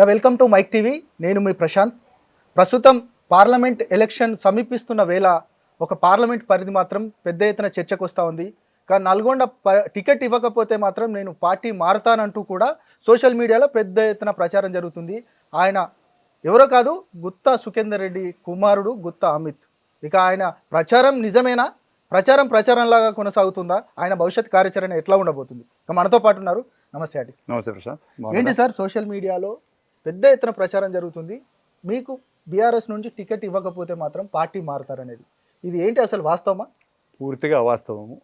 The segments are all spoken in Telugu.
Welcome to mic TV. నేను మీ ప్రశాంత్. ప్రస్తుతం పార్లమెంట్ ఎలక్షన్ సమీపిస్తున్న వేళ ఒక పార్లమెంట్ పరిధి మాత్రం పెద్ద ఎత్తున చర్చకు వస్తూ ఉంది. కానీ నల్గొండ టికెట్ ఇవ్వకపోతే మాత్రం నేను పార్టీ మారతానంటూ కూడా సోషల్ మీడియాలో పెద్ద ఎత్తున ప్రచారం జరుగుతుంది. ఆయన ఎవరో కాదు, గుత్తా సుఖేందర్ రెడ్డి కుమారుడు గుత్తా అమిత్. ఇక ఆయన ప్రచారం నిజమేనా? ప్రచారంలాగా కొనసాగుతుందా? ఆయన భవిష్యత్ కార్యాచరణ ఎట్లా ఉండబోతుంది? ఇక మనతో పాటు ఉన్నారు. నమస్తే అండి. నమస్తే ప్రశాంత్. ఏంటి సార్, సోషల్ మీడియాలో పెద్ద ఎత్తున ప్రచారం జరుగుతుంది, మీకు బీఆర్ఎస్ నుంచి టికెట్ ఇవ్వకపోతే మాత్రం పార్టీ మారుతారనేది. ఇది ఏంటి, అసలు వాస్తవమా? పూర్తిగా అవాస్తవము.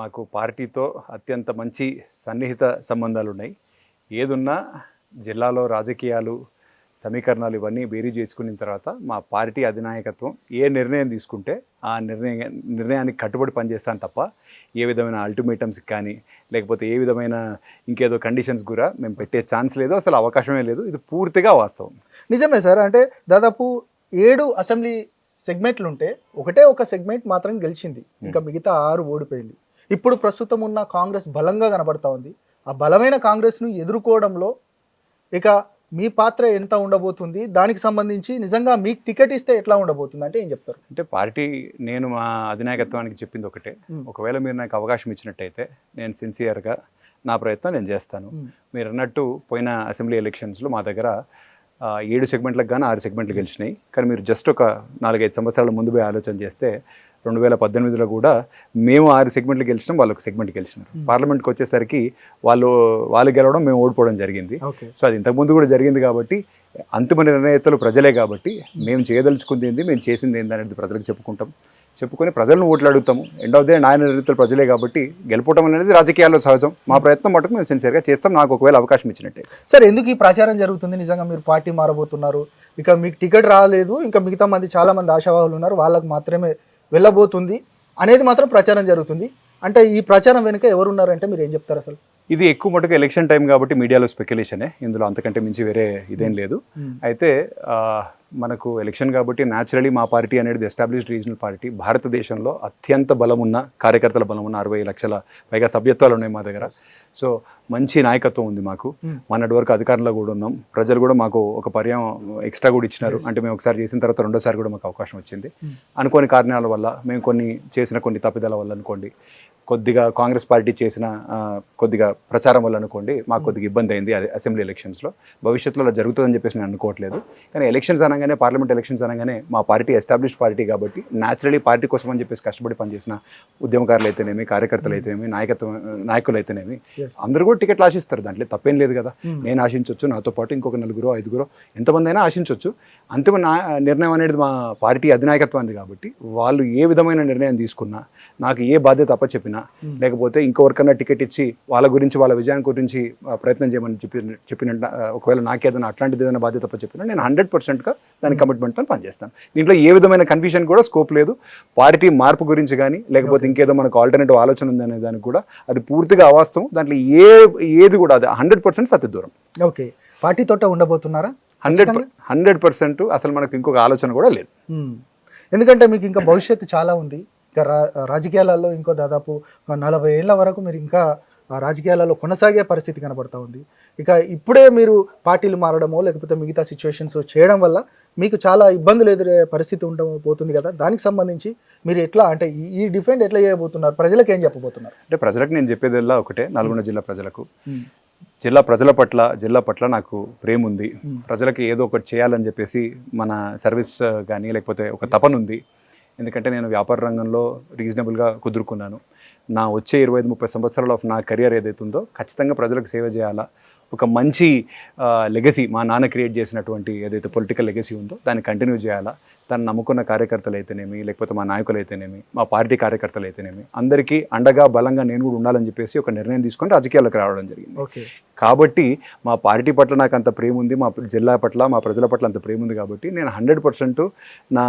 మాకు పార్టీతో అత్యంత మంచి సన్నిహిత సంబంధాలు ఉన్నాయి. ఏదున్నా జిల్లాలో రాజకీయాలు సమీకరణాలు ఇవన్నీ బేరీ చేసుకున్న తర్వాత మా పార్టీ అధినాయకత్వం ఏ నిర్ణయం తీసుకుంటే ఆ నిర్ణయానికి కట్టుబడి పనిచేస్తాను తప్ప ఏ విధమైన అల్టిమేటమ్స్కి కానీ లేకపోతే ఏ విధమైన ఇంకేదో కండిషన్స్ కూడా మేము పెట్టే ఛాన్స్ లేదు, అసలు అవకాశమే లేదు. ఇది పూర్తిగా వాస్తవం. నిజమే సార్. అంటే దాదాపు 7 అసెంబ్లీ సెగ్మెంట్లు ఉంటే ఒక సెగ్మెంట్ మాత్రం గెలిచింది, ఇంకా మిగతా 6 ఓడిపోయింది. ఇప్పుడు ప్రస్తుతం ఉన్న కాంగ్రెస్ బలంగా కనబడతా ఉంది. ఆ బలమైన కాంగ్రెస్ను ఎదుర్కోవడంలో ఇక మీ పాత్ర ఎంత ఉండబోతుంది? దానికి సంబంధించి నిజంగా మీకు టికెట్ ఇస్తే ఎట్లా ఉండబోతుంది అంటే ఏం చెప్తారు? అంటే పార్టీ, నేను మా అధినాయకత్వానికి చెప్పింది ఒకటే, ఒకవేళ మీరు నాకు అవకాశం ఇచ్చినట్టయితే నేను సిన్సియర్గా నా ప్రయత్నం నేను చేస్తాను. మీరు అన్నట్టు పోయిన అసెంబ్లీ ఎలక్షన్స్లో మా దగ్గర 7 సెగ్మెంట్లకు కానీ 6 సెగ్మెంట్లు గెలిచినాయి. కానీ మీరు జస్ట్ ఒక 4-5 సంవత్సరాల ముందు పోయి ఆలోచన చేస్తే 2018లో కూడా మేము 6 సెగ్మెంట్లు గెలిచినాం, వాళ్ళు 1 సెగ్మెంట్ గెలిచినారు. పార్లమెంట్కి వచ్చేసరికి వాళ్ళు గెలవడం, మేము ఓడిపోవడం జరిగింది. సో అది ఇంతకుముందు కూడా జరిగింది. కాబట్టి అంతిమ నిర్ణేతలు ప్రజలే. కాబట్టి మేము చేయదలుచుకుంది ఏంది, మేము చేసింది ఏంది అనేది ప్రజలకు చెప్పుకొని ప్రజలను ఓట్లు అడుగుతాము. ఎండ్ ఆఫ్ ది డే ఆయన నిర్ణేతలు ప్రజలే. కాబట్టి గెలుపటం అనేది రాజకీయాల్లో సహజం. మా ప్రయత్నం మటుకు మేము సిన్సియర్గా చేస్తాం, నాకు ఒకవేళ అవకాశం ఇచ్చినట్టే. సార్, ఎందుకు ఈ ప్రచారం జరుగుతుంది? నిజంగా మీరు పార్టీ మారబోతున్నారు, ఇక మీకు టికెట్ రాలేదు, ఇంకా మిగతా చాలా మంది ఆశావాహులు ఉన్నారు, వాళ్ళకు మాత్రమే వెళ్ళబోతుంది అనేది మాత్రం ప్రచారం జరుగుతుంది. అంటే ఈ ప్రచారం వెనుక ఎవరు ఉన్నారంటే మీరు ఏం చెప్తారు? అసలు ఇది ఎక్కువ మటుకు ఎలక్షన్ టైం కాబట్టి మీడియాలో స్పెక్యులేషనే, ఇందులో అంతకంటే మించి వేరే ఇదేం లేదు. అయితే మనకు ఎలక్షన్ కాబట్టి న్యాచురలీ మా పార్టీ అనేది ఎస్టాబ్లిష్డ్ రీజనల్ పార్టీ. భారతదేశంలో అత్యంత బలం ఉన్న కార్యకర్తల బలం ఉన్న 60 లక్షల పైగా సభ్యత్వాలు ఉన్నాయి మా దగ్గర. సో మంచి నాయకత్వం ఉంది మాకు. మొన్నటి వరకు అధికారంలో కూడా ఉన్నాం. ప్రజలు కూడా మాకు ఒక పర్యాయం ఎక్స్ట్రా కూడా ఇచ్చినారు. అంటే మేము ఒకసారి చేసిన తర్వాత రెండోసారి కూడా మాకు అవకాశం వచ్చింది. అనుకోని కారణాల వల్ల, మేము చేసిన కొన్ని తప్పిదాల వల్ల అనుకోండి, కొద్దిగా కాంగ్రెస్ పార్టీ చేసిన కొద్దిగా ప్రచారం వల్ల అనుకోండి, మాకు కొద్దిగా ఇబ్బంది అయింది అసెంబ్లీ ఎలక్షన్స్లో. భవిష్యత్తులో అలా జరుగుతుందని చెప్పేసి నేను అనుకోవట్లేదు. కానీ ఎలక్షన్స్ అనగానే, పార్లమెంట్ ఎలక్షన్స్ అనగానే మా పార్టీ ఎస్టాబ్లిష్ పార్టీ కాబట్టి న్యాచురలీ పార్టీ కోసం అని చెప్పేసి కష్టపడి పనిచేసిన ఉద్యమకారులు అయితేనేమి, కార్యకర్తలు అయితేనేమి, నాయకులు అయితేనేమి అందరూ కూడా టికెట్లు ఆశిస్తారు. దాంట్లో తప్పేం లేదు కదా. నేను ఆశించవచ్చు, నాతో పాటు ఇంకొక 4-5 ఎంతమంది అయినా ఆశించవచ్చు. అంతిమ నిర్ణయం అనేది మా పార్టీ అధినాయకత్వాన్ని కాబట్టి వాళ్ళు ఏ విధమైన నిర్ణయం తీసుకున్నా, నాకు ఏ బాధ్యత అప్పచెప్పినా, లేకపోతే ఇంకొకరికన్నా టికెట్ ఇచ్చి వాళ్ళ గురించి, వాళ్ళ విజయాన్ని గురించి ప్రయత్నం చేయమని చెప్పినట్టు, ఒకవేళ నాకేదైనా అట్లాంటిది ఏదైనా బాధ్యత చెప్పినా నేను 100%గా దాని కమిట్మెంట్తో పనిచేస్తాను. దీంట్లో ఏ విధమైన కన్ఫ్యూషన్ కూడా స్కోప్ లేదు. పార్టీ మార్పు గురించి కానీ లేకపోతే ఇంకేదో మనకు ఆల్టర్నేటివ్ ఆలోచన ఉందనే దానికి కూడా అది పూర్తిగా అవాస్తవం. దాంట్లో ఏది కూడా అది 100% సత్య దూరం. ఓకే, పార్టీ తోట ఉండబోతున్నారా? 100% అసలు మనకు ఇంకొక ఆలోచన కూడా లేదు. ఎందుకంటే మీకు ఇంకా భవిష్యత్తు చాలా ఉంది. ఇక రాజకీయాలలో ఇంకో దాదాపు 40 ఏళ్ల వరకు మీరు ఇంకా రాజకీయాలలో కొనసాగే పరిస్థితి కనబడతా ఉంది. ఇక ఇప్పుడే మీరు పార్టీలు మారడమో లేకపోతే మిగతా సిచ్యువేషన్స్ చేయడం వల్ల మీకు చాలా ఇబ్బందులు ఎదురే పరిస్థితి పోతుంది కదా. దానికి సంబంధించి మీరు ఎట్లా, అంటే ఈ డిఫెండ్ ఎట్లా చేయబోతున్నారు? ప్రజలకు ఏం చెప్పబోతున్నారు? అంటే ప్రజలకు నేను చెప్పేదల్లా ఒకటే, నల్గొండ జిల్లా ప్రజలకు, జిల్లా పట్ల నాకు ప్రేమ ఉంది. ప్రజలకి ఏదో ఒకటి చేయాలని చెప్పేసి మన సర్వీస్ కానీ లేకపోతే ఒక తపన ఉంది. ఎందుకంటే నేను వ్యాపార రంగంలో రీజనబుల్గా కుదురుకున్నాను. నా వచ్చే 25-30 సంవత్సరాలు ఆఫ్ నా కెరియర్ ఏదైతుందో ఖచ్చితంగా ప్రజలకు సేవ చేయాలా, ఒక మంచి లెగసీ మా నాన్న క్రియేట్ చేసినటువంటి ఏదైతే పొలిటికల్ లెగసీ ఉందో దాన్ని కంటిన్యూ చేయాలా. తను నమ్ముకున్న కార్యకర్తలు అయితేనేమి, లేకపోతే మా నాయకులు అయితేనేమి, మా పార్టీ కార్యకర్తలు అయితేనేమి, అందరికీ అండగా బలంగా నేను కూడా ఉండాలని చెప్పేసి ఒక నిర్ణయం తీసుకొని రాజకీయాల్లోకి రావడం జరిగింది. కాబట్టి మా పార్టీ పట్ల నాకు అంత ప్రేమ ఉంది, మా జిల్లా పట్ల, మా ప్రజల పట్ల అంత ప్రేమ ఉంది. కాబట్టి నేను 100% నా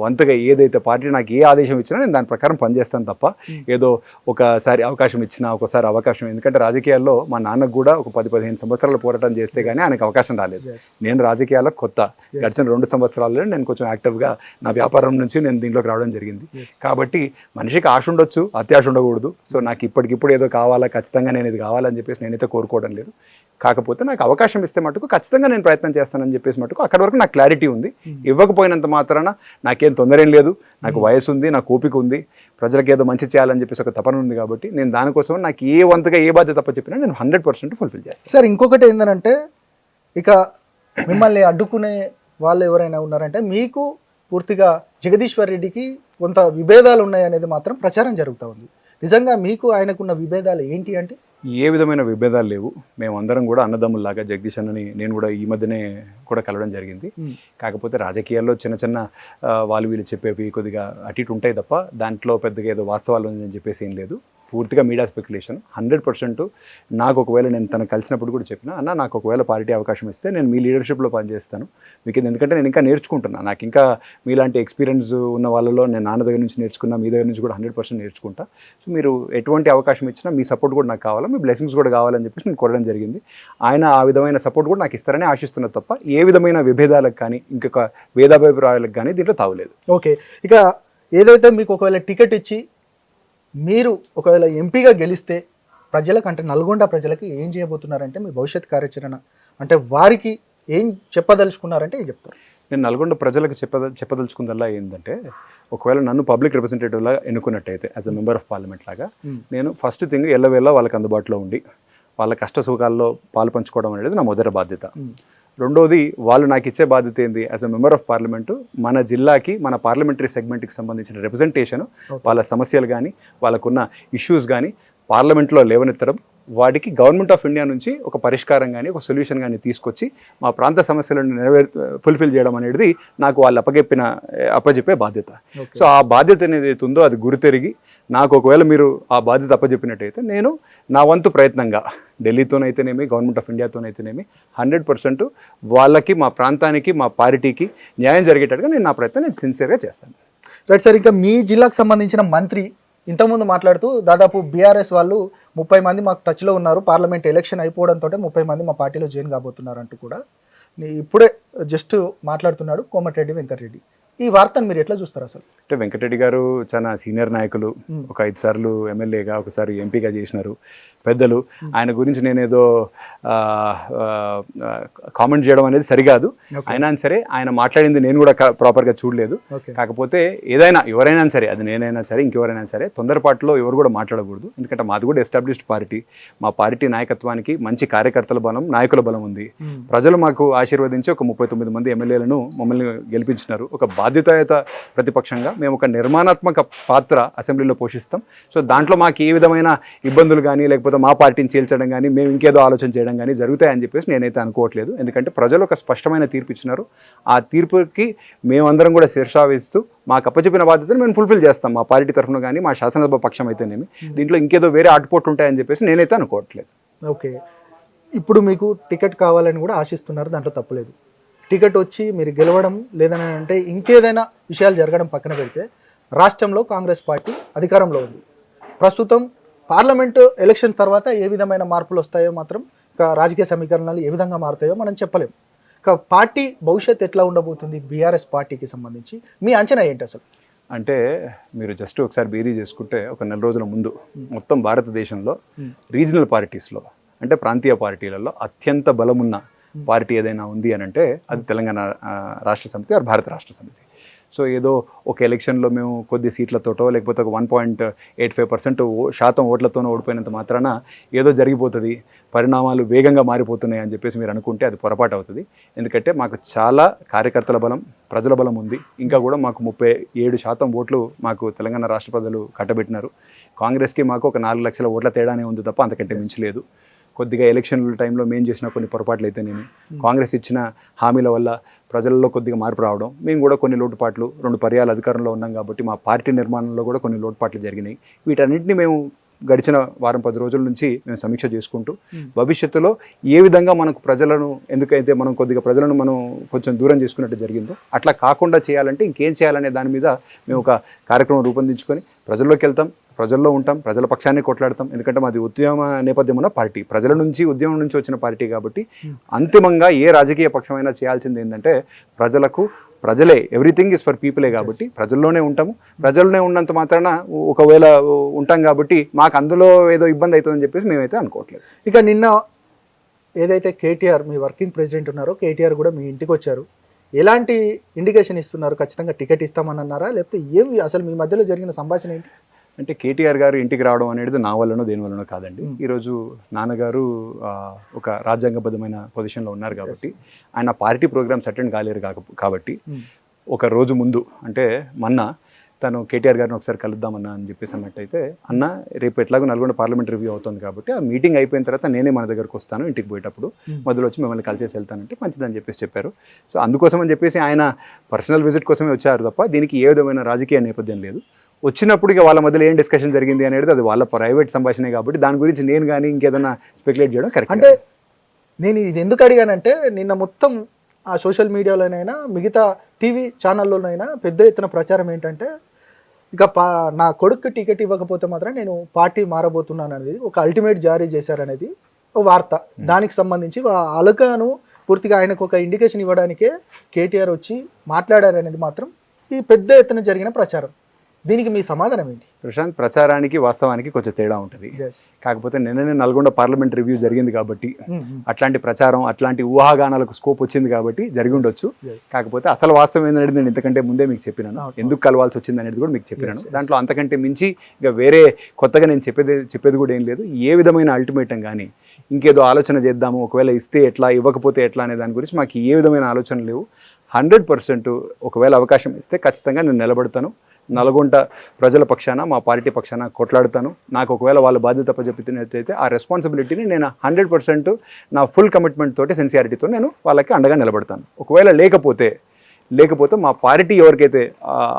వంతుగా ఏదైతే పార్టీ నాకు ఏ ఆదేశం ఇచ్చినా నేను దాని ప్రకారం పనిచేస్తాను తప్ప ఏదో ఒకసారి అవకాశం ఇచ్చినా ఒకసారి అవకాశం. ఎందుకంటే రాజకీయాల్లో మా నాన్నకు కూడా ఒక 10-15 సంవత్సరాలు పోరాటం చేస్తే కానీ ఆయనకు అవకాశం రాలేదు. నేను రాజకీయాలకు కొత్త, గడిచిన 2 సంవత్సరాల్లో నేను కొంచెం యాక్టివ్ దాదాపుగా నా వ్యాపారం నుంచి నేను దీంట్లోకి రావడం జరిగింది. కాబట్టి మనిషికి ఆశ ఉండొచ్చు, అత్యాశ ఉండకూడదు. సో నాకు ఇప్పటికిప్పుడు ఏదో కావాలా, ఖచ్చితంగా నేను ఇది కావాలని చెప్పేసి నేనైతే కోరుకోవడం లేదు. కాకపోతే నాకు అవకాశం ఇస్తే మటుకు ఖచ్చితంగా నేను ప్రయత్నం చేస్తానని చెప్పేసి మటుకు అక్కడి వరకు నాకు క్లారిటీ ఉంది. ఇవ్వకపోయినంత మాత్రాన నాకేం తొందర ఏం లేదు, నాకు వయసు ఉంది, నాకు ఓపిక ఉంది, ప్రజలకు ఏదో మంచి చేయాలని చెప్పేసి ఒక తపన ఉంది. కాబట్టి నేను దానికోసం నాకు ఏ వంతుగా ఏ బాధ్యత తప్ప చెప్పినా నేను 100% ఫుల్ఫిల్ చేస్తాను. సార్ ఇంకొకటి ఏంటంటే ఇక మిమ్మల్ని అడ్డుకునే వాళ్ళు ఎవరైనా ఉన్నారంటే మీకు పూర్తిగా జగదీశ్వర్ రెడ్డికి కొంత విభేదాలు ఉన్నాయనేది మాత్రం ప్రచారం జరుగుతూ ఉంది. నిజంగా మీకు ఆయనకున్న విభేదాలు ఏంటి అంటే? ఏ విధమైన విభేదాలు లేవు. మేమందరం కూడా అన్నదమ్ముల్లాగా జగదీష్ అన్నని నేను కూడా ఈ మధ్యనే కూడా కలవడం జరిగింది. కాకపోతే రాజకీయాల్లో చిన్న చిన్న వాళ్ళు వీళ్ళు చెప్పేవి కొద్దిగా అటు ఇటు ఉంటాయి తప్ప దాంట్లో పెద్దగా ఏదో వాస్తవాలు ఉందని చెప్పేసి ఏం లేదు. పూర్తిగా మీడియా స్పెక్యులేషన్. 100% నాకు ఒకవేళ నేను తను కలిసినప్పుడు కూడా చెప్పిన అన్న నాకు ఒకవేళ పార్టీ అవకాశం ఇస్తే నేను మీ లీడర్షిప్లో పనిచేస్తాను మీకు, ఎందుకంటే నేను ఇంకా నేర్చుకుంటున్నా, నాకు ఇంకా మీలాంటి ఎక్స్పీరియన్స్ ఉన్న వాళ్ళలో నేను నాన్న దగ్గర నుంచి నేర్చుకున్నా, మీ దగ్గర నుంచి కూడా 100% నేర్చుకుంటా. సో మీరు ఎటువంటి అవకాశం ఇచ్చినా మీ సపోర్ట్ కూడా నాకు కావాలా, మీ బ్లెస్సింగ్స్ కూడా కావాలని చెప్పేసి నేను కోరడం జరిగింది. ఆయన ఆ విధమైన సపోర్ట్ కూడా నాకు ఇస్తారని ఆశిస్తున్నది తప్ప ఏ విధమైన విభేదాలకు కానీ ఇంకొక భేదాభిప్రాయాలకు కానీ దీంట్లో తావులేదు. ఓకే, ఇక ఏదైతే మీకు ఒకవేళ టికెట్ ఇచ్చి మీరు ఒకవేళ ఎంపీగా గెలిస్తే ప్రజలకు అంటే నల్గొండ ప్రజలకి ఏం చేయబోతున్నారంటే మీ భవిష్యత్ కార్యాచరణ అంటే వారికి ఏం చెప్పదలుచుకున్నారంటే ఏం చెప్తారు? నేను నల్గొండ ప్రజలకు చెప్పదలుచుకుందల్లా ఏంటంటే ఒకవేళ నన్ను పబ్లిక్ రిప్రజెంటేటివ్లా ఎన్నుకున్నట్టయితే as a member of parliament లాగా నేను ఫస్ట్ థింగ్ ఎల్లవేళ వాళ్ళకి అందుబాటులో ఉండి వాళ్ళ కష్ట సుఖాల్లో పాలు పంచుకోవడం అనేది నా మొదటి బాధ్యత. రెండోది వాళ్ళు నాకు ఇచ్చే బాధ్యత ఏంది, as a member of parliament మన జిల్లాకి మన పార్లమెంటరీ సెగ్మెంట్కి సంబంధించిన రిప్రజెంటేషన్, వాళ్ళ సమస్యలు కానీ వాళ్ళకున్న ఇష్యూస్ కానీ పార్లమెంట్లో లేవనెత్తడం, వాటికి గవర్నమెంట్ ఆఫ్ ఇండియా నుంచి ఒక పరిష్కారం కానీ ఒక సొల్యూషన్ కానీ తీసుకొచ్చి మా ప్రాంత సమస్యలను ఫుల్ఫిల్ చేయడం అనేది నాకు వాళ్ళు అప్పచెప్పే బాధ్యత. సో ఆ బాధ్యత అనేది ఉందో అది గురితెరిగి నాకు ఒకవేళ మీరు ఆ బాధ్యత అప్పచెప్పినట్టయితే నేను నా వంతు ప్రయత్నంగా ఢిల్లీతోనైతేనేమి గవర్నమెంట్ ఆఫ్ ఇండియాతోనైతేనేమి 100% వాళ్ళకి మా ప్రాంతానికి మా పార్టీకి న్యాయం జరిగేటట్టుగా నేను నా ప్రయత్నం నేను సిన్సియర్గా చేస్తాను. రైట్ సార్, ఇంకా మీ జిల్లాకు సంబంధించిన మంత్రి ఇంతకుముందు మాట్లాడుతూ దాదాపు బీఆర్ఎస్ వాళ్ళు 30 మంది మాకు టచ్లో ఉన్నారు, పార్లమెంట్ ఎలక్షన్ అయిపోవడంతో 30 మంది మా పార్టీలో జాయిన్ కాబోతున్నారు అంటూ కూడా ఇప్పుడే జస్ట్ మాట్లాడుతున్నాడు కోమటిరెడ్డి వెంకటరెడ్డి. ఈ వార్తను మీరు ఎట్లా చూస్తారు అసలు? అంటే వెంకటరెడ్డి గారు చాలా సీనియర్ నాయకులు, ఒక 5 సార్లు ఎమ్మెల్యేగా ఒకసారి ఎంపీగా చేసినారు పెద్దలు. ఆయన గురించి నేనేదో కామెంట్ చేయడం అనేది సరికాదు. అయినా సరే ఆయన మాట్లాడింది నేను కూడా ప్రాపర్గా చూడలేదు. కాకపోతే ఏదైనా ఎవరైనా సరే, అది నేనైనా సరే ఇంకెవరైనా సరే తొందరపాటులో ఎవరు కూడా మాట్లాడకూడదు. ఎందుకంటే మాది కూడా ఎస్టాబ్లిష్డ్ పార్టీ, మా పార్టీ నాయకత్వానికి మంచి కార్యకర్తల బలం, నాయకుల బలం ఉంది. ప్రజలు మాకు ఆశీర్వదించి ఒక 39 మంది ఎమ్మెల్యేలను మమ్మల్ని గెలిపించినారు. ఒక బాధ్యతాయుత ప్రతిపక్షంగా మేము ఒక నిర్మాణాత్మక పాత్ర అసెంబ్లీలో పోషిస్తాం. సో దాంట్లో మాకు ఏ విధమైన ఇబ్బందులు కానీ లేకపోతే మా పార్టీని చీల్చడం కానీ మేము ఇంకేదో ఆలోచన చేయడం కానీ జరుగుతాయని చెప్పేసి నేనైతే అనుకోవట్లేదు. ఎందుకంటే ప్రజలు ఒక స్పష్టమైన తీర్పు ఇచ్చినారు. ఆ తీర్పుకి మేమందరం కూడా శీర్షావిస్తూ మాకు అప్పచెప్పిన బాధ్యతను మేము ఫుల్ఫిల్ చేస్తాం, మా పార్టీ తరఫున కానీ మా శాసనసభ పక్షం అయితేనేమి. దీంట్లో ఇంకేదో వేరే ఆటుపోట్లు ఉంటాయని చెప్పేసి నేనైతే అనుకోవట్లేదు. ఓకే, ఇప్పుడు మీకు టికెట్ కావాలని కూడా ఆశిస్తున్నారు, దాంట్లో తప్పలేదు. టికెట్ వచ్చి మీరు గెలవడం లేదని అంటే ఇంకేదైనా విషయాలు జరగడం పక్కన పెడితే రాష్ట్రంలో కాంగ్రెస్ పార్టీ అధికారంలో ఉంది. ప్రస్తుతం పార్లమెంటు ఎలక్షన్ తర్వాత ఏ విధమైన మార్పులు వస్తాయో మాత్రం రాజకీయ సమీకరణాలు ఏ విధంగా మారుతాయో మనం చెప్పలేము. పార్టీ భవిష్యత్తు ఎట్లా ఉండబోతుంది బీఆర్ఎస్ పార్టీకి సంబంధించి మీ అంచనా ఏంటి అసలు? అంటే మీరు జస్ట్ ఒకసారి బేరీ చేసుకుంటే ఒక 4 రోజుల ముందు మొత్తం భారతదేశంలో రీజనల్ పార్టీస్లో అంటే ప్రాంతీయ పార్టీలలో అత్యంత బలమున్న పార్టీ ఏదైనా ఉంది అని అంటే అది తెలంగాణ రాష్ట్ర సమితి ఆర్ భారత రాష్ట్ర సమితి. సో ఏదో ఒక ఎలక్షన్లో మేము కొద్ది సీట్లతోటో లేకపోతే ఒక 1.85% ఓట్లతోనో ఓడిపోయినంత మాత్రాన ఏదో జరిగిపోతుంది, పరిణామాలు వేగంగా మారిపోతున్నాయి అని చెప్పేసి మీరు అనుకుంటే అది పొరపాటు అవుతుంది. ఎందుకంటే మాకు చాలా కార్యకర్తల బలం, ప్రజల బలం ఉంది. ఇంకా కూడా మాకు 37% ఓట్లు మాకు తెలంగాణ రాష్ట్ర ప్రజలు కట్టబెట్టినారు. కాంగ్రెస్కి మాకు ఒక 4 లక్షల ఓట్ల తేడానే ఉంది తప్ప అంతకంటే మించలేదు. కొద్దిగా ఎలక్షన్ల టైంలో మేము చేసిన కొన్ని పొరపాట్లు అయితేనేమి, కాంగ్రెస్ ఇచ్చిన హామీల వల్ల ప్రజల్లో కొద్దిగా మార్పు రావడం, మేము కూడా కొన్ని లోటుపాట్లు 2 పర్యాలు అధికారంలో ఉన్నాం కాబట్టి మా పార్టీ నిర్మాణంలో కూడా కొన్ని లోటుపాట్లు జరిగినాయి. వీటన్నింటినీ మేము గడిచిన వారం 10 రోజుల నుంచి మేము సమీక్ష చేసుకుంటూ భవిష్యత్తులో ఏ విధంగా మనకు ప్రజలను, ఎందుకైతే మనం కొద్దిగా ప్రజలను మనం కొంచెం దూరం చేసుకున్నట్టు జరిగిందో అట్లా కాకుండా చేయాలంటే ఇంకేం చేయాలనే దాని మీద మేము ఒక కార్యక్రమం రూపొందించుకొని ప్రజల్లోకి వెళ్తాం. ప్రజల్లో ఉంటాం, ప్రజల పక్షాన్ని కొట్లాడతాం. ఎందుకంటే మాది ఉద్యమ నేపథ్యం ఉన్న పార్టీ, ప్రజల నుంచి ఉద్యమం నుంచి వచ్చిన పార్టీ కాబట్టి అంతిమంగా ఏ రాజకీయ పక్షమైనా చేయాల్సింది ఏంటంటే ప్రజలే, ఎవ్రీథింగ్ ఇస్ ఫర్ పీపులే కాబట్టి ప్రజల్లోనే ఉంటాము. ప్రజల్లోనే ఉన్నంత మాత్రాన ఒకవేళ ఉంటాం కాబట్టి మాకు అందులో ఏదో ఇబ్బంది అవుతుందని చెప్పేసి మేమైతే అనుకోవట్లేదు. ఇక నిన్న ఏదైతే కేటీఆర్ మీ వర్కింగ్ ప్రెసిడెంట్ ఉన్నారో కేటీఆర్ కూడా మీ ఇంటికి వచ్చారు, ఎలాంటి ఇండికేషన్ ఇస్తున్నారు? ఖచ్చితంగా టికెట్ ఇస్తామని అన్నారా, లేకపోతే ఏమి అసలు మీ మధ్యలో జరిగిన సంభాషణ ఏంటి? అంటే కేటీఆర్ గారు ఇంటికి రావడం అనేది నా వల్లనో దేని వల్లనో కాదండి. ఈరోజు నాన్నగారు ఒక రాజ్యాంగబద్ధమైన పొజిషన్లో ఉన్నారు కాబట్టి ఆయన పార్టీ ప్రోగ్రామ్స్ అటెండ్ కాలేరు కాబట్టి ఒక రోజు ముందు అంటే మొన్న తను కేటీఆర్ గారిని ఒకసారి కలుద్దామన్నా అని చెప్పేసి అన్నట్టయితే, అన్న రేపు ఎట్లాగో నల్గొండ పార్లమెంట్ రివ్యూ అవుతుంది కాబట్టి ఆ మీటింగ్ అయిపోయిన తర్వాత నేనే మన దగ్గరకు వస్తాను, ఇంటికి పోయేటప్పుడు మొదలు వచ్చి మిమ్మల్ని కలిసేసి వెళ్తానంటే మంచిదని చెప్పేసి చెప్పారు. సో అందుకోసం అని చెప్పేసి ఆయన పర్సనల్ విజిట్ కోసమే వచ్చారు తప్ప దీనికి ఏ విధమైన రాజకీయ నేపథ్యం లేదు. వచ్చినప్పుడు ఇక వాళ్ళ మధ్యలో ఏం డిస్కషన్ జరిగింది అనేది అది వాళ్ళ ప్రైవేట్ సంభాషణే కాబట్టి దాని గురించి నేను కానీ ఇంకేదైనా స్పెక్యులేట్ చేయడం కరెక్ట్. అంటే నేను ఇది ఎందుకు అడిగానంటే నిన్న మొత్తం ఆ సోషల్ మీడియాలోనైనా మిగతా టీవీ ఛానల్లోనైనా పెద్ద ఎత్తున ప్రచారం ఏంటంటే ఇక నా కొడుకు టికెట్ ఇవ్వకపోతే మాత్రం నేను పార్టీ మారబోతున్నాను అనేది ఒక అల్టిమేట్ జారీ చేశారనేది ఒక వార్త. దానికి సంబంధించి అలకాను పూర్తిగా ఆయనకు ఒక ఇండికేషన్ ఇవ్వడానికే కేటీఆర్ వచ్చి మాట్లాడారనేది మాత్రం ఈ పెద్ద ఎత్తున జరిగిన ప్రచారం. దీనికి మీ సమాధానం ఏంటి? ప్రశాంత్, ప్రచారానికి వాస్తవానికి కొంచెం తేడా ఉంటుంది. కాకపోతే నిన్ననే నల్గొండ పార్లమెంట్ రివ్యూ జరిగింది కాబట్టి అట్లాంటి ప్రచారం అట్లాంటి ఊహాగానాలకు స్కోప్ వచ్చింది కాబట్టి జరిగి ఉండొచ్చు. కాకపోతే అసలు వాస్తవం ఏంటనేది నేను ఇంతకంటే ముందే మీకు చెప్పినాను, ఎందుకు కలవాల్సి వచ్చింది అనేది కూడా మీకు చెప్పినాను. దాంట్లో అంతకంటే మించి ఇక వేరే కొత్తగా నేను చెప్పేది కూడా ఏం లేదు. ఏ విధమైన అల్టిమేటం కానీ ఇంకేదో ఆలోచన చేద్దాము, ఒకవేళ ఇస్తే ఎట్లా ఇవ్వకపోతే ఎట్లా అనే దాని గురించి మాకు ఏ విధమైన ఆలోచన లేవు. 100% ఒకవేళ అవకాశం ఇస్తే ఖచ్చితంగా నేను నిలబడతాను. నల్గొండ ప్రజల పక్షాన మా పార్టీ పక్షాన కొట్లాడుతాను. నాకు ఒకవేళ వాళ్ళ బాధ్యత అప్పచెప్పినట్లయితే ఆ రెస్పాన్సిబిలిటీని నేను 100% నా ఫుల్ కమిట్మెంట్ తోటి సిన్సియారిటీతో నేను వాళ్ళకి అండగా నిలబడతాను. ఒకవేళ లేకపోతే మా పార్టీ ఎవరికైతే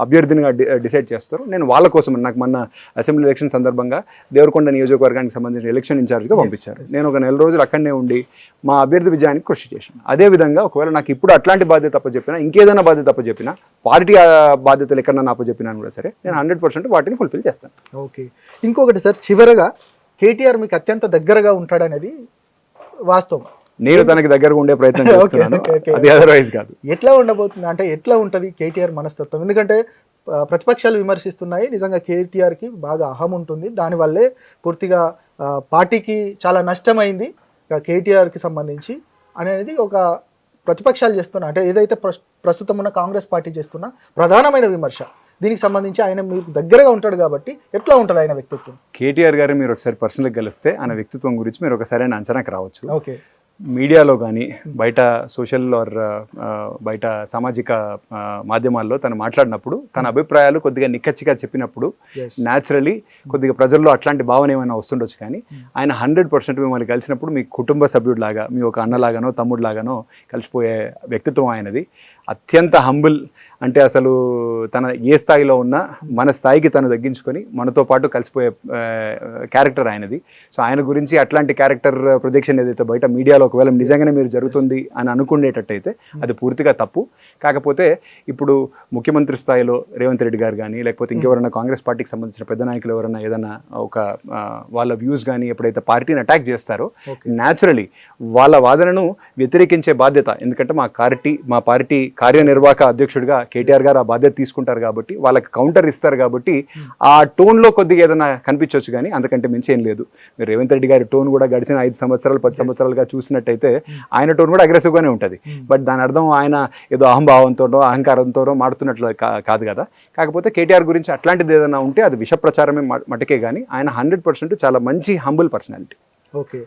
అభ్యర్థినిగా డిసైడ్ చేస్తారో నేను వాళ్ళ కోసం, నాకు మొన్న అసెంబ్లీ ఎలక్షన్ సందర్భంగా దేవరకొండ నియోజకవర్గానికి సంబంధించిన ఎలక్షన్ ఇన్ఛార్జ్గా పంపించారు. నేను ఒక నెల రోజులు అక్కడనే ఉండి మా అభ్యర్థి విజయానికి కృషి చేశాను. అదేవిధంగా ఒకవేళ నాకు ఇప్పుడు అట్లాంటి బాధ్యత అప్పచెప్పినా, ఇంకేదైనా బాధ్యత అప్పచెప్పినా, పార్టీ బాధ్యతలు ఎక్కడన్నా అప్పచెప్పినా కూడా సరే నేను 100% వాటిని ఫుల్ఫిల్ చేస్తాను. ఓకే, ఇంకొకటి సార్, చివరగా కేటీఆర్ మీకు అత్యంత దగ్గరగా ఉంటాడనేది వాస్తవం. నేను తనకి దగ్గరగా ఉండే ప్రయత్నం చేస్తున్నాను, అది అదర్వైజ్ కాదు. ఎట్లా ఉండబోతుంది అంటే ఎట్లా ఉంటుంది కేటీఆర్ మనస్తత్వం? ఎందుకంటే ప్రతిపక్షాలు విమర్శిస్తున్నాయి, నిజంగా కేటీఆర్కి బాగా అహం ఉంటుంది, దానివల్లే పూర్తిగా పార్టీకి చాలా నష్టమైంది కేటీఆర్కి సంబంధించి అనేది ఒక ప్రతిపక్షాలు చేస్తున్నా, అంటే ఏదైతే ప్రస్తుతం ఉన్న కాంగ్రెస్ పార్టీ చేస్తున్న ప్రధానమైన విమర్శ. దీనికి సంబంధించి ఆయన మీకు దగ్గరగా ఉంటాడు కాబట్టి ఎట్లా ఉంటుంది ఆయన వ్యక్తిత్వం? కేటీఆర్ గారు మీరు ఒకసారి పర్సనల్గా కలిస్తే ఆయన వ్యక్తిత్వం గురించి మీరు ఒక సరైన అంచనాకు రావచ్చు. ఓకే, మీడియాలో కానీ బయట సోషల్ ఆర్ బయట సామాజిక మాధ్యమాల్లో తను మాట్లాడినప్పుడు తన అభిప్రాయాలు కొద్దిగా నిక్కచ్చిగా చెప్పినప్పుడు న్యాచురలీ కొద్దిగా ప్రజల్లో అట్లాంటి భావన ఏమైనా వస్తుండొచ్చు. కానీ ఆయన 100% మిమ్మల్ని కలిసినప్పుడు మీ కుటుంబ సభ్యుడిలాగా, మీ ఒక అన్నలాగానో తమ్ముడిలాగానో కలిసిపోయే వ్యక్తిత్వం ఆయనది. అత్యంత హంబుల్, అంటే అసలు తన ఏ స్థాయిలో ఉన్నా మన స్థాయికి తను తగ్గించుకొని మనతో పాటు కలిసిపోయే క్యారెక్టర్ ఆయనది. సో ఆయన గురించి అట్లాంటి క్యారెక్టర్ ప్రొజెక్షన్ ఏదైతే బయట మీడియాలో ఒకవేళ నిజంగానే మీరు జరుగుతుంది అని అనుకునేటట్టయితే అది పూర్తిగా తప్పు. కాకపోతే ఇప్పుడు ముఖ్యమంత్రి స్థాయిలో రేవంత్ రెడ్డి గారు కానీ లేకపోతే ఇంకెవరైనా కాంగ్రెస్ పార్టీకి సంబంధించిన పెద్ద నాయకులు ఎవరైనా ఏదైనా ఒక వాళ్ళ వ్యూస్ కానీ ఎప్పుడైతే పార్టీని అటాక్ చేస్తారో న్యాచురలీ వాళ్ళ వాదనను వ్యతిరేకించే బాధ్యత, ఎందుకంటే మా పార్టీ కార్యనిర్వాహక అధ్యక్షుడిగా కేటీఆర్ గారు ఆ బాధ్యత తీసుకుంటారు కాబట్టి వాళ్ళకి కౌంటర్ ఇస్తారు కాబట్టి ఆ టోన్లో కొద్దిగా ఏదైనా కనిపించవచ్చు. కానీ అంతకంటే మించి ఏం లేదు. మీరు రేవంత్ రెడ్డి గారి టోన్ కూడా గడిచిన 5 సంవత్సరాలు 10 సంవత్సరాలుగా చూసినట్టయితే ఆయన టోన్ కూడా అగ్రెసివ్గానే ఉంటుంది. బట్ దాని అర్థం ఆయన ఏదో అహంభావంతోనో అహంకారంతోనో మాడుతున్నట్లు కాదు కదా. కాకపోతే కేటీఆర్ గురించి అట్లాంటిది ఏదైనా ఉంటే అది విష ప్రచారమే మటుకే. కానీ ఆయన 100% చాలా మంచి humble personality. Okay,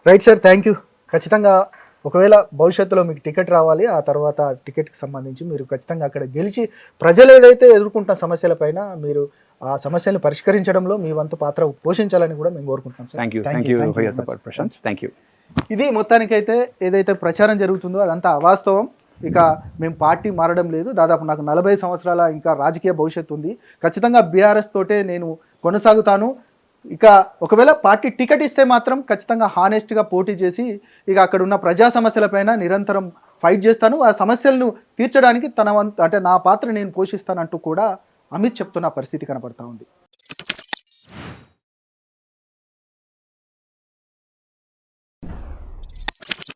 right sir, thank you. ఖచ్చితంగా ఒకవేళ భవిష్యత్తులో మీకు టికెట్ రావాలి, ఆ తర్వాత టికెట్కి సంబంధించి మీరు ఖచ్చితంగా అక్కడ గెలిచి ప్రజలు ఏదైతే ఎదుర్కొంటున్న సమస్యలపైన మీరు ఆ సమస్యలను పరిష్కరించడంలో మీ వంతు పాత్ర పోషించాలని కూడా మేము కోరుకుంటున్నాం సార్. Thank you. ఇది మొత్తానికైతే ఏదైతే ప్రచారం జరుగుతుందో అదంతా అవాస్తవం. ఇక మేము పార్టీ మారడం లేదు, దాదాపు నాకు 40 సంవత్సరాల ఇంకా రాజకీయ భవిష్యత్తు ఉంది, ఖచ్చితంగా బీఆర్ఎస్ తోటే నేను కొనసాగుతాను. ఇక ఒకవేళ పార్టీ టికెట్ ఇస్తే మాత్రం ఖచ్చితంగా హానెస్ట్గా పోటీ చేసి ఇక అక్కడ ఉన్న ప్రజా సమస్యలపైన నిరంతరం ఫైట్ చేస్తాను, ఆ సమస్యలను తీర్చడానికి అంటే నా పాత్ర నేను పోషిస్తానంటూ కూడా అమిత్ చెప్తున్న పరిస్థితి కనపడతా ఉంది.